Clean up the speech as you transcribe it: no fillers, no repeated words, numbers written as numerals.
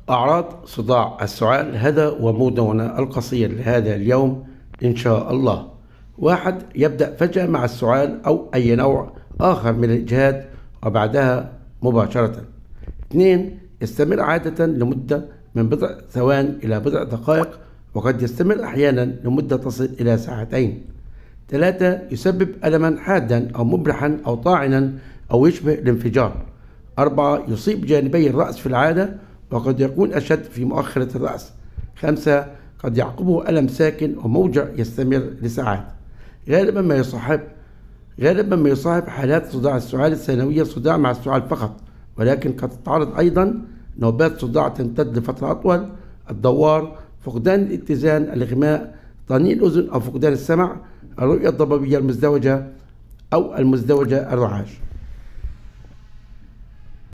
أعراض صداع السعال، هذا وموضوعنا القصير لهذا اليوم إن شاء الله. 1. يبدأ فجأة مع السعال أو أي نوع آخر من الإجهاد وبعدها مباشرة. 2. يستمر عادة لمدة من بضع ثوان إلى بضع دقائق، وقد يستمر أحيانا لمدة تصل إلى ساعتين. 3. يسبب ألما حادا أو مبرحا أو طاعنا أو يشبه الانفجار. 4. يصيب جانبي الرأس في العادة، وقد يكون أشد في مؤخرة الرأس. 5. قد يعقبه ألم ساكن وموجع يستمر لساعات. غالبا ما يصاحب حالات صداع السعال الثانوية صداع مع السعال فقط، ولكن قد تتعرض أيضا نوبات صداع تمتد لفترة أطول، الدوار، فقدان الاتزان، الإغماء، طنين الأذن أو فقدان السمع، الرؤية الضبابية المزدوجة أو المزدوجة الرعاش.